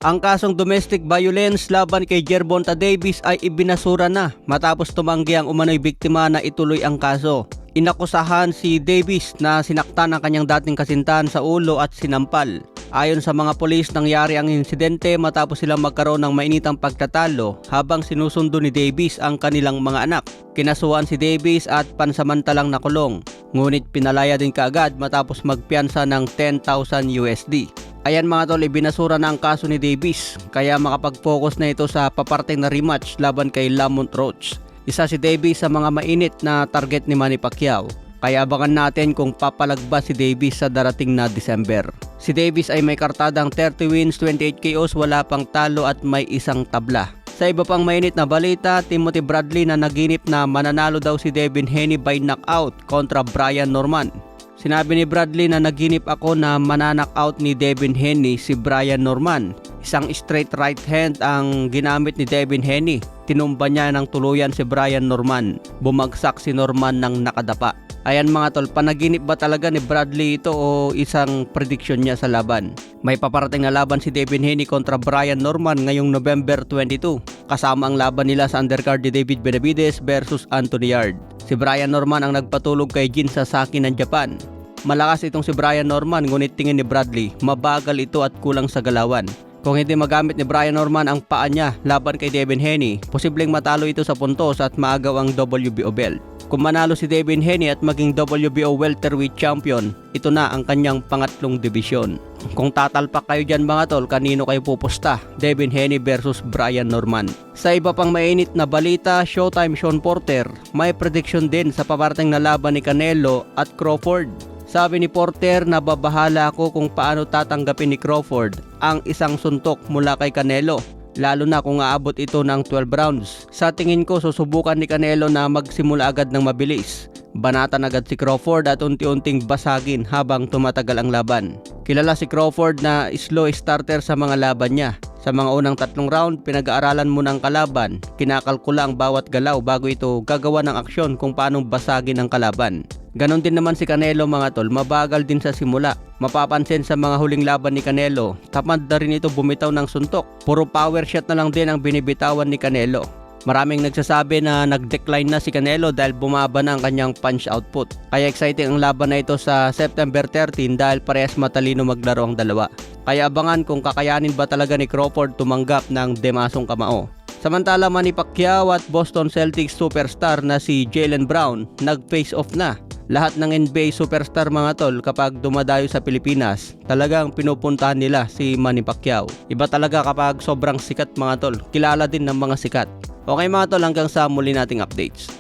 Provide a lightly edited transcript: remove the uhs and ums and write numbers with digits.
Ang kasong domestic violence laban kay Gervonta Davis ay ibinasura na matapos tumanggi ang umano'y biktima na ituloy ang kaso. Inakusahan si Davis na sinaktan ang kanyang dating kasintahan sa ulo at sinampal. Ayon sa mga pulis, nangyari ang insidente matapos silang magkaroon ng mainitang pagtatalo habang sinusundo ni Davis ang kanilang mga anak. Kinasuhan si Davis at pansamantalang nakulong, ngunit pinalaya din kaagad matapos magpiyansa ng 10,000 USD. Ayan mga tol, ibinasura na ang kaso ni Davis, kaya makapag-focus na ito sa paparteng na rematch laban kay Lamont Roach. Isa si Davis sa mga mainit na target ni Manny Pacquiao, kaya abangan natin kung papalagba si Davis sa darating na December. Si Davis ay may kartadang 30 wins, 28 KOs, wala pang talo at may isang tabla. Sa iba pang mainit na balita, Timothy Bradley na naginip na mananalo daw si Devin Haney by knockout kontra Brian Norman. Sinabi ni Bradley na naginip ako na mananockout ni Devin Haney si Brian Norman. Isang straight right hand ang ginamit ni Devin Haney. Tinumba niya ng tuluyan si Brian Norman. Bumagsak si Norman ng nakadapa. Ayan mga tol, panaginip ba talaga ni Bradley ito o isang prediction niya sa laban? May paparating na laban si Devin Haney kontra Brian Norman ngayong November 22. Kasama ang laban nila sa undercard ni David Benavides versus Anthony Yarde. Si Brian Norman ang nagpatulog kay Jin Sasaki ng Japan. Malakas itong si Brian Norman, ngunit tingin ni Bradley, mabagal ito at kulang sa galawan. Kung hindi magamit ni Brian Norman ang paa niya laban kay Devin Haney, posibleng matalo ito sa puntos at maagaw ang WBO belt. Kung manalo si Devin Haney at maging WBO welterweight champion, ito na ang kanyang pangatlong dibisyon. Kung tatalpak kayo dyan mga tol, kanino kayo pupusta? Devin Haney versus Brian Norman. Sa iba pang mainit na balita, Showtime Sean Porter may prediction din sa paparteng na laban ni Canelo at Crawford. Sabi ni Porter na babahala ako kung paano tatanggapin ni Crawford ang isang suntok mula kay Canelo, lalo na kung aabot ito ng 12 rounds. Sa tingin ko, susubukan ni Canelo na magsimula agad ng mabilis. Banatan agad si Crawford at unti-unting basagin habang tumatagal ang laban. Kilala si Crawford na slow starter sa mga laban niya. Sa mga unang 3 round, pinag-aaralan mo ng kalaban, kinakalkula ang bawat galaw bago ito gagawa ng aksyon kung paano basagin ang kalaban. Ganon din naman si Canelo mga tol, mabagal din sa simula. Mapapansin sa mga huling laban ni Canelo, tamad na rin ito bumitaw ng suntok. Puro power shot na lang din ang binibitawan ni Canelo. Maraming nagsasabi na nag-decline na si Canelo dahil bumaba na ang kanyang punch output. Kaya exciting ang laban na ito sa September 13 dahil parehas matalino maglaro ang dalawa. Kaya abangan kung kakayanin ba talaga ni Crawford tumanggap ng demasong kamao. Samantala, Manny Pacquiao at Boston Celtics superstar na si Jaylen Brown nag-face off na. Lahat ng NBA superstar mga tol kapag dumadayo sa Pilipinas, talagang pinupuntahan nila si Manny Pacquiao. Iba talaga kapag sobrang sikat mga tol, kilala din ng mga sikat. Okay mga tol, hanggang sa muli nating updates.